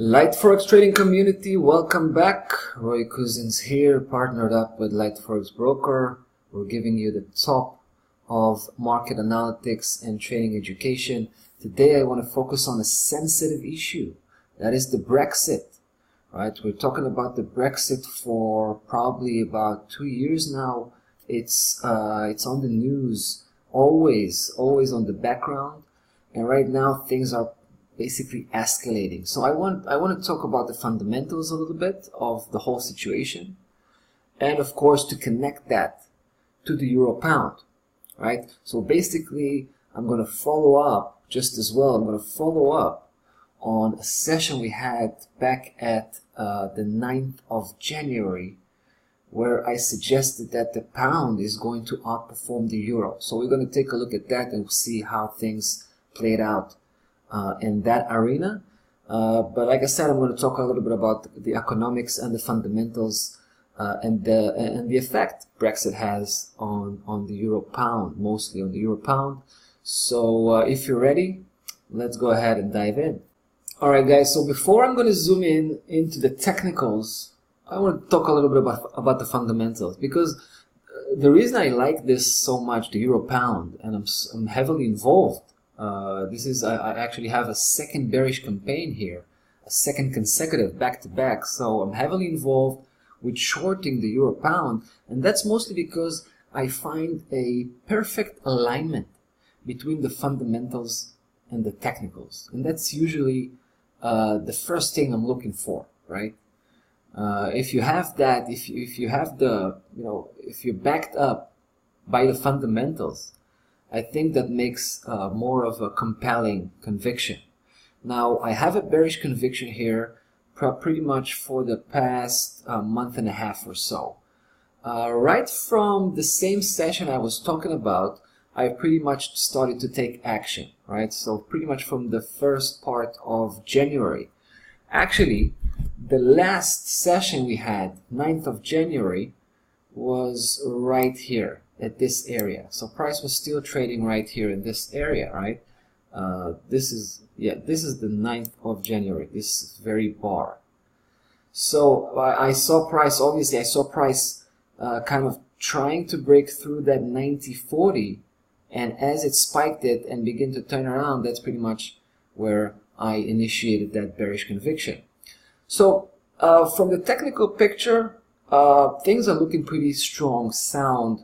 Light Forex trading community, welcome back. Roy Cousins here, partnered up with Light Forex Broker. We're giving you the top of market analytics and trading education. Today I want to focus on a sensitive issue, that is the Brexit. Right? We're talking about the Brexit for probably about 2 years now. It's on the news, always on the background, and right now things are basically escalating. So I want to talk about the fundamentals a little bit of the whole situation, and of course to connect that to the euro pound, right? So basically I'm going to follow up just as well. I'm going to follow up on a session we had back at the 9th of January, where I suggested that the pound is going to outperform the euro. So we're going to take a look at that and see how things played out in that arena. But like I said, I'm going to talk a little bit about the economics and the fundamentals and the effect Brexit has on the euro pound, mostly on the euro pound. So if you're ready, let's go ahead and dive in. Alright guys, so before I'm going to zoom into the technicals, I want to talk a little bit about the fundamentals, because the reason I like this so much, the euro pound, and I'm heavily involved. I actually have a second bearish campaign here, a second consecutive back-to-back. So I'm heavily involved with shorting the euro pound, and that's mostly because I find a perfect alignment between the fundamentals and the technicals, and that's usually the first thing I'm looking for, right? If you have that, if you have the, if you're backed up by the fundamentals, I think that makes more of a compelling conviction. Now, I have a bearish conviction here pretty much for the past month and a half or so. Right from the same session I was talking about, I pretty much started to take action, right? So pretty much from the first part of January. Actually, the last session we had, 9th of January, was right here at this area. So price was still trading right here in this area, right? This is the 9th of January, this very bar. So I saw price, obviously I saw price kind of trying to break through that 90.40, and as it spiked it and began to turn around, that's pretty much where I initiated that bearish conviction. So from the technical picture, things are looking pretty strong, sound,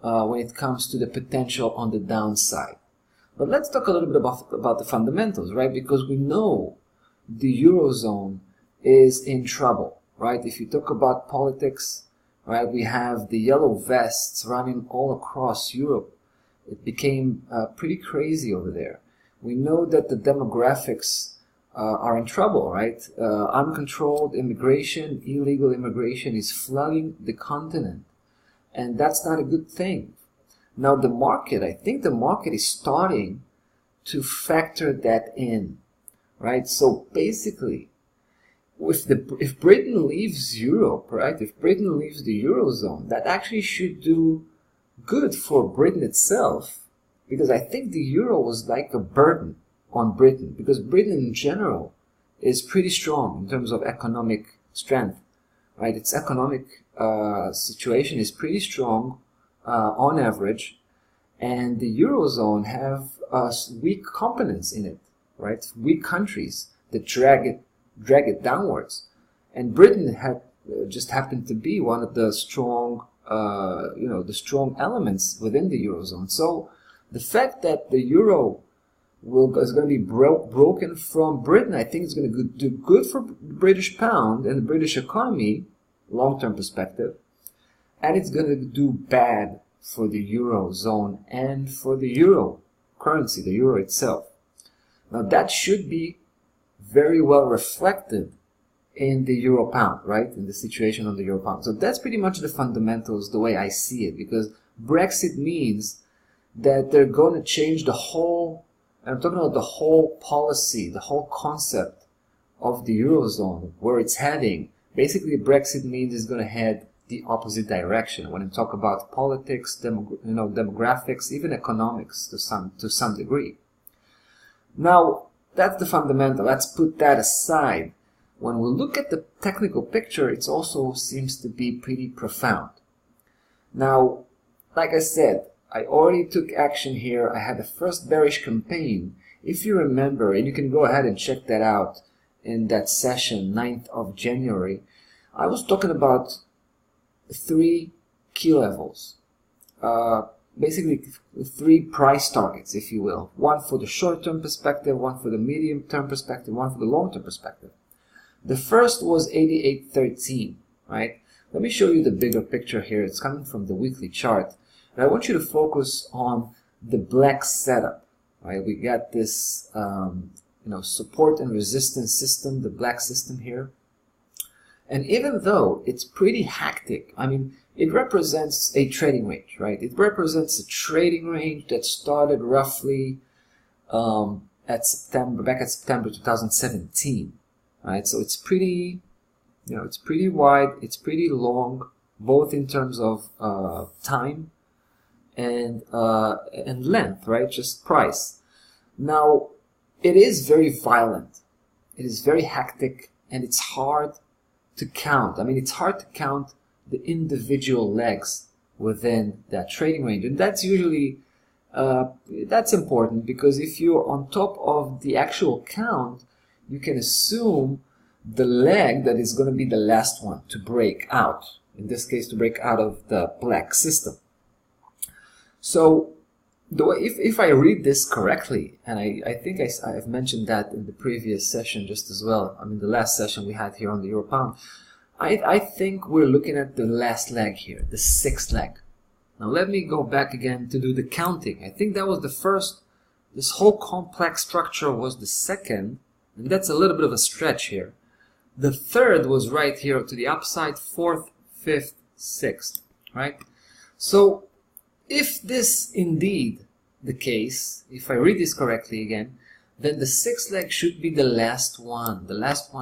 when it comes to the potential on the downside. But let's talk a little bit about the fundamentals, right? Because we know the Eurozone is in trouble, right? If you talk about politics, right, we have the yellow vests running all across Europe. It became pretty crazy over there. We know that the demographics are in trouble, right? Uncontrolled immigration, illegal immigration is flooding the continent. And that's not a good thing. Now the market, I think the market is starting to factor that in, right? So basically, if Britain leaves Europe, right? If Britain leaves the Eurozone, that actually should do good for Britain itself, because I think the Euro was like a burden on Britain, because Britain in general is pretty strong in terms of economic strength, right? Its economic situation is pretty strong on average, and the Eurozone have weak components in it, right? Weak countries that drag it downwards, and Britain had just happened to be one of the strong, the strong elements within the Eurozone. So the fact that the Euro is going to be broken from Britain, I think it's going to do good for the British pound and the British economy, long-term perspective, and it's going to do bad for the Eurozone and for the euro currency, the euro itself. Now that should be very well reflected in the euro pound, right? In the situation on the euro pound. So that's pretty much the fundamentals, the way I see it, because Brexit means that they're going to change the whole, I'm talking about the whole policy, the whole concept of the Eurozone, where it's heading. Basically, Brexit means it's going to head the opposite direction. When I talk about politics, demographics, even economics to some degree. Now, that's the fundamental. Let's put that aside. when we look at the technical picture, it also seems to be pretty profound. Now, like I said, I already took action here. I had the first bearish campaign. If you remember, and you can go ahead and check that out in that session, 9th of January, I was talking about 3 key levels. Basically 3 price targets, if you will. One for the short-term perspective, one for the medium-term perspective, one for the long-term perspective. The first was 88.13, right? Let me show you the bigger picture here. It's coming from the weekly chart. And I want you to focus on the black setup, right? We got this, support and resistance system, the black system here. And even though it's pretty hectic, I mean, it represents a trading range, right? It represents a trading range that started roughly back at September 2017, right? So it's pretty, it's pretty wide, it's pretty long, both in terms of time and length, right? Just price. Now, it is very violent, it is very hectic, and it's hard to count. I mean, it's hard to count the individual legs within that trading range, and that's usually that's important, because if you're on top of the actual count, you can assume the leg that is going to be the last one to break out, in this case to break out of the black system. So the way, if I read this correctly, and I think I've mentioned that in the previous session just as well, I mean the last session we had here on the Euro Pound, I think we're looking at the last leg here, the 6th leg. Now let me go back again to do the counting. I think that was the first, this whole complex structure was the 2nd, and that's a little bit of a stretch here. The 3rd was right here to the upside, 4th, 5th, 6th, right? So if this indeed the case, if I read this correctly again, then the 6th leg should be the last one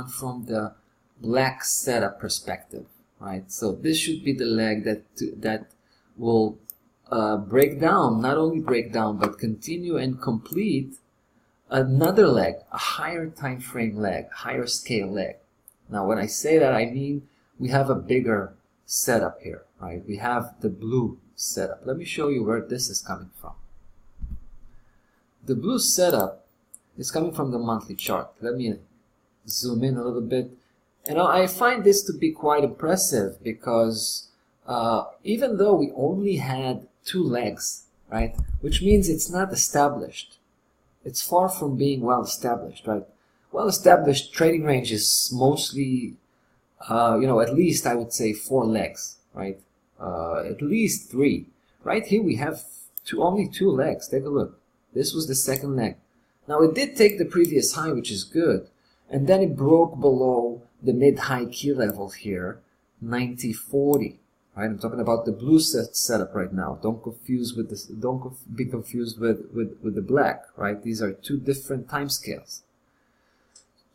from the black setup perspective, right? So this should be the leg that will break down, not only break down, but continue and complete another leg, a higher time frame leg, higher scale leg. Now when I say that, I mean we have a bigger setup here, right? We have the blue setup. Let me show you where this is coming from. The blue setup is coming from the monthly chart. Let me zoom in a little bit. And I find this to be quite impressive, because even though we only had 2 legs, right, which means it's not established, it's far from being well established, right? Well established trading range is mostly, at least I would say 4 legs, right? At least 3. Right here we have only 2 legs. Take a look. This was the 2nd leg. Now it did take the previous high, which is good, and then it broke below the mid-high key level here, 90.40. Right? I'm talking about the blue setup right now. Don't confuse with this. Don't be confused with the black. Right? These are 2 different time scales,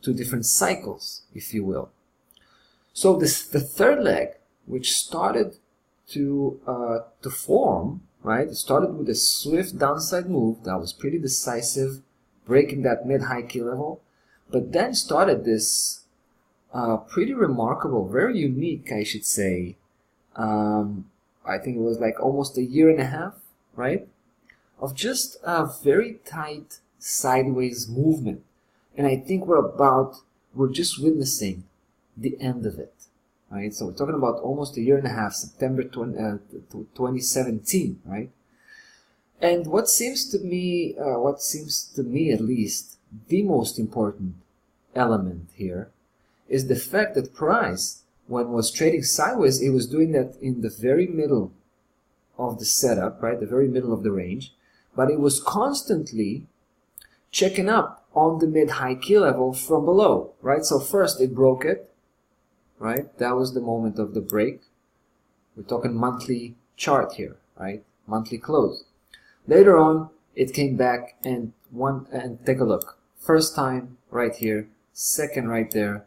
2 different cycles, if you will. So the 3rd leg, which started to form, right? It started with a swift downside move that was pretty decisive, breaking that mid-high key level, but then started this pretty remarkable, very unique, I should say. I think it was like almost 1.5 years, right? Of just a very tight sideways movement. And I think we're just witnessing the end of it, right? So we're talking about almost 1.5 years, September 2017, right? And what seems to me at least, the most important element here is the fact that price, when it was trading sideways, it was doing that in the very middle of the setup, right? The very middle of the range, but it was constantly checking up on the mid-high key level from below, right? So first it broke it, right? That was the moment of the break. We're talking monthly chart here, right? Monthly close. Later on, it came back and take a look. First time right here, 2nd right there,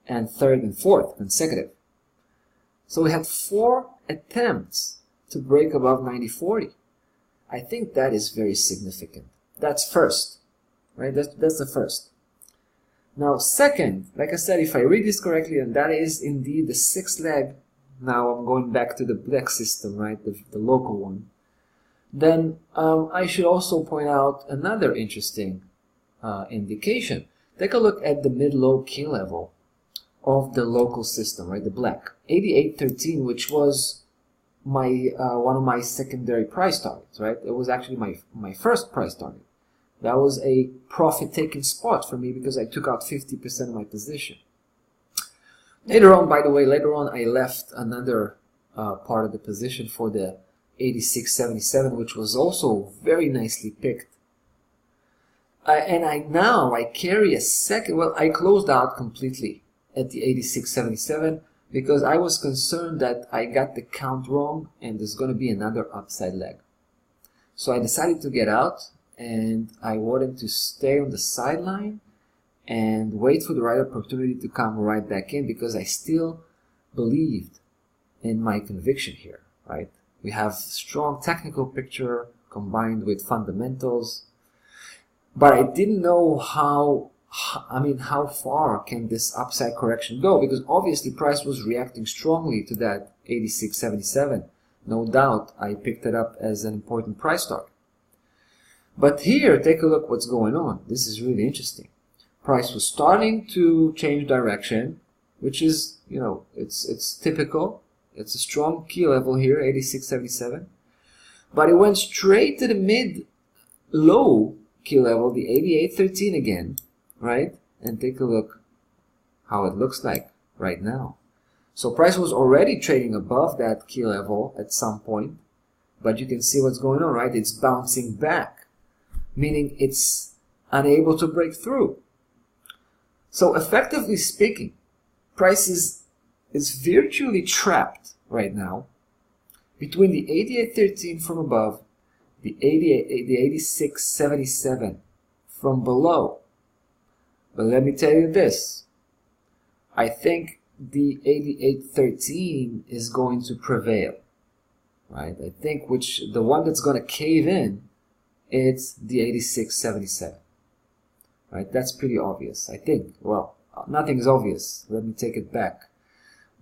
and 3rd and 4th consecutive. So we had 4 attempts to break above 90.40. I think that is very significant. That's first, right? That's the first. Now, second, like I said, if I read this correctly, and that is indeed the sixth leg, now I'm going back to the black system, right, the local one, then I should also point out another interesting indication. Take a look at the mid-low key level of the local system, right, the black, 88.13, which was my one of my secondary price targets, right? It was actually my first price target. That was a profit-taking spot for me because I took out 50% of my position. Later on, by the way, I left another part of the position for the 86.77, which was also very nicely picked. And now I carry a second, well, I closed out completely at the 86.77 because I was concerned that I got the count wrong and there's going to be another upside leg. So I decided to get out, and I wanted to stay on the sideline and wait for the right opportunity to come right back in because I still believed in my conviction here, right? We have strong technical picture combined with fundamentals, but I didn't know how far can this upside correction go, because obviously price was reacting strongly to that 86.77. No doubt I picked it up as an important price target. But here, take a look what's going on. This is really interesting. Price was starting to change direction, which is, you know, it's typical. It's a strong key level here, 86.77. But it went straight to the mid-low key level, the 88.13 again, right? And take a look how it looks like right now. So price was already trading above that key level at some point, but you can see what's going on, right? It's bouncing back, meaning it's unable to break through. So effectively speaking, price is virtually trapped right now between the 88.13 from above, the 86.77 from below. But let me tell you this, I think the 88.13 is going to prevail, right? I think the one that's going to cave in, it's the 86.77, right? That's pretty obvious, I think. Well, nothing's obvious. Let me take it back.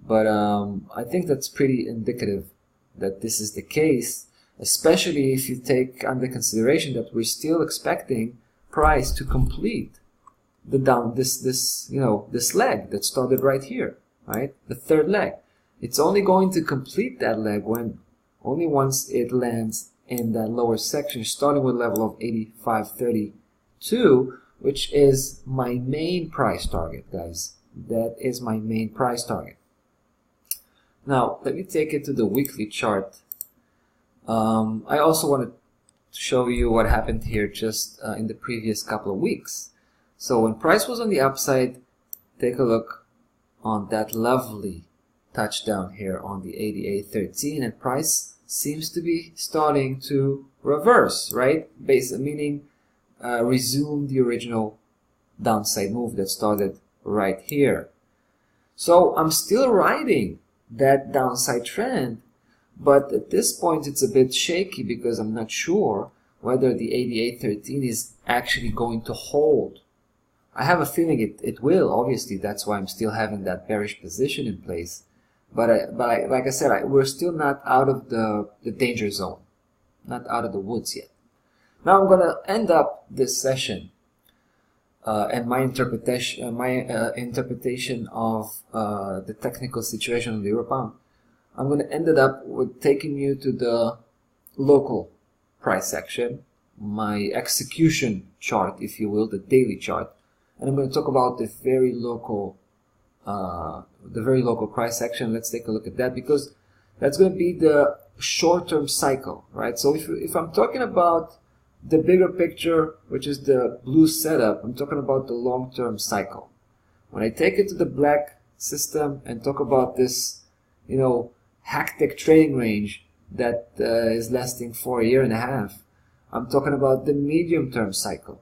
But I think that's pretty indicative that this is the case, especially if you take under consideration that we're still expecting price to complete this leg that started right here, right? The third leg. It's only going to complete that leg once it lands in that lower section, starting with level of 85.32, which is my main price target, guys. That is my main price target. Now, let me take it to the weekly chart. I also want to show you what happened here just in the previous couple of weeks. So when price was on the upside, take a look on that lovely touchdown here on the 88.13, and price seems to be starting to reverse, right? Meaning resume the original downside move that started right here. So I'm still riding that downside trend, but at this point it's a bit shaky because I'm not sure whether the 88.13 is actually going to hold. I have a feeling it will, obviously. That's why I'm still having that bearish position in place. But like I said, we're still not out of the danger zone, not out of the woods yet. Now I'm going to end up this session and my interpretation of the technical situation of the euro pound. I'm going to end it up with taking you to the local price action, my execution chart, if you will, the daily chart. And I'm going to talk about the very local price action. Let's take a look at that, because that's going to be the short-term cycle, right? So if I'm talking about the bigger picture, which is the blue setup, I'm talking about the long-term cycle. When I take it to the black system and talk about this, you know, hectic trading range that is lasting for a year and a half, I'm talking about the medium-term cycle.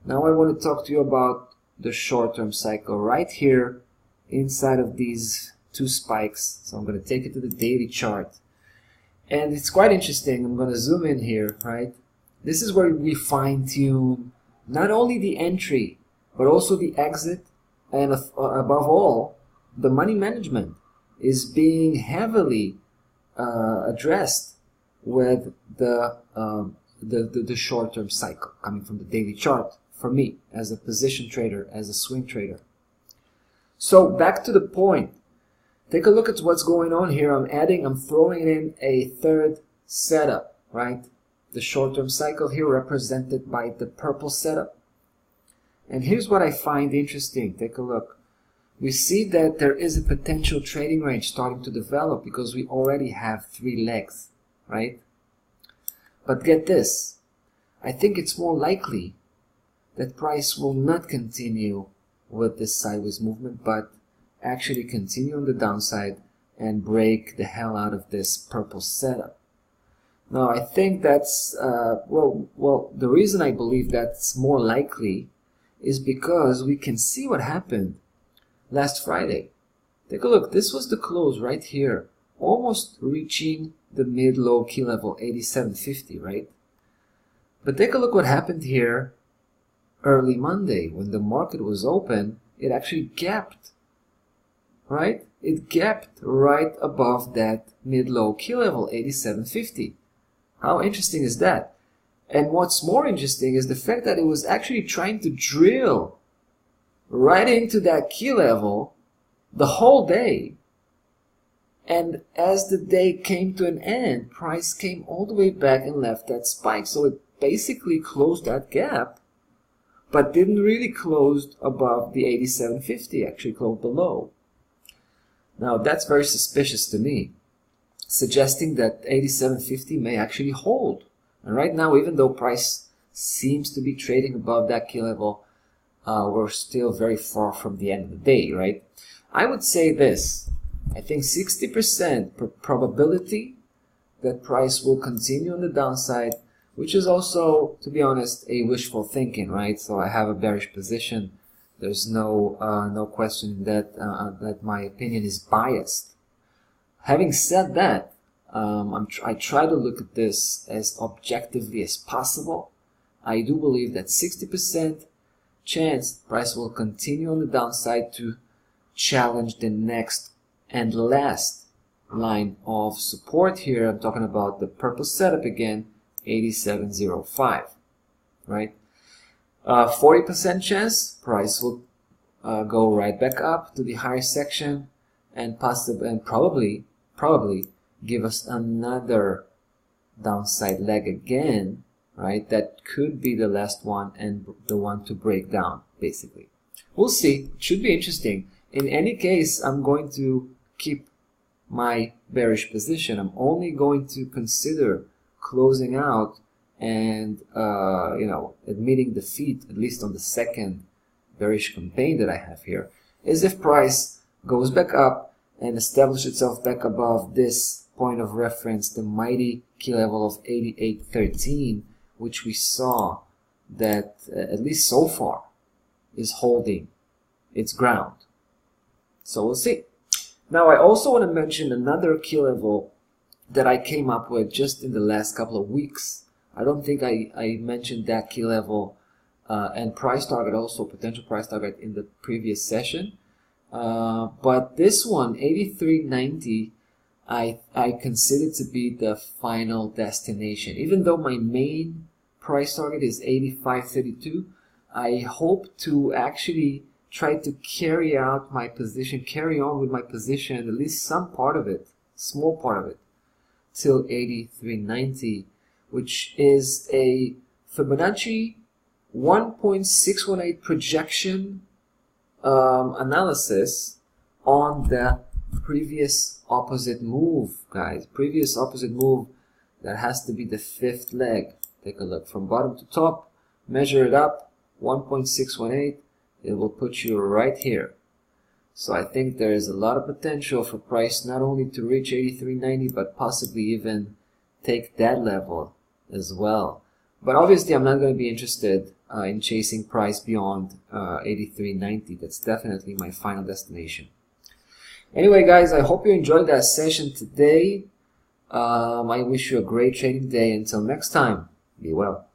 Now I want to talk to you about the short-term cycle right here inside of these two spikes. So I'm going to take it to the daily chart, and it's quite interesting. I'm going to zoom in here, right? This is where we fine-tune not only the entry but also the exit And above all, the money management is being heavily addressed with the short-term cycle coming from the daily chart for me as a position trader, as a swing trader. So back to the point. Take a look at what's going on here. I'm throwing in a third setup, right? The short-term cycle here represented by the purple setup. And here's what I find interesting. Take a look. We see that there is a potential trading range starting to develop because we already have 3 legs, right? But get this. I think it's more likely that price will not continue with this sideways movement, but actually continue on the downside and break the hell out of this purple setup. Now, I think that's, well, the reason I believe that's more likely is because we can see what happened last Friday. Take a look. This was the close right here, almost reaching the mid-low key level 87.50, right? But take a look what happened here early Monday. When the market was open, it actually gapped, right? It gapped right above that mid-low key level 87.50. How interesting is that? And what's more interesting is the fact that it was actually trying to drill right into that key level the whole day. And as the day came to an end, price came all the way back and left that spike. So it basically closed that gap, but didn't really close above the 87.50, actually closed below. Now that's very suspicious to me, suggesting that 87.50 may actually hold. And right now, even though price seems to be trading above that key level, we're still very far from the end of the day, right? I would say this. I think 60% probability that price will continue on the downside, which is also, to be honest, a wishful thinking, right? So I have a bearish position. There's no question that that my opinion is biased. Having said that, I try to look at this as objectively as possible. I do believe that 60% chance price will continue on the downside to challenge the next and last line of support here. I'm talking about the purple setup again, 87.05, right? 40% chance price will go right back up to the higher section and probably give us another downside leg again, right? That could be the last one and the one to break down, basically. We'll see. It should be interesting. In any case, I'm going to keep my bearish position. I'm only going to consider closing out and admitting defeat, at least on the second bearish campaign that I have here, is if price goes back up and establishes itself back above this point of reference, the mighty key level of 88.13, which we saw that at least so far is holding its ground. So we'll see. Now I also want to mention another key level that I came up with just in the last couple of weeks. I don't think I mentioned that key level and price target, also potential price target, in the previous session. But this one, 83.90, I consider to be the final destination. Even though my main price target is 85.32, I hope to actually try to carry on with my position, at least some part of it, small part of it, till 83.90, which is a Fibonacci 1.618 projection analysis on the previous opposite move, guys. Previous opposite move, that has to be the fifth leg. Take a look from bottom to top, measure it up, 1.618. It will put you right here. So I think there is a lot of potential for price not only to reach 83.90, but possibly even take that level as well. But obviously I'm not going to be interested in chasing price beyond 83.90. That's definitely my final destination. Anyway, guys, I hope you enjoyed that session today. I wish you a great trading day. Until next time, be well.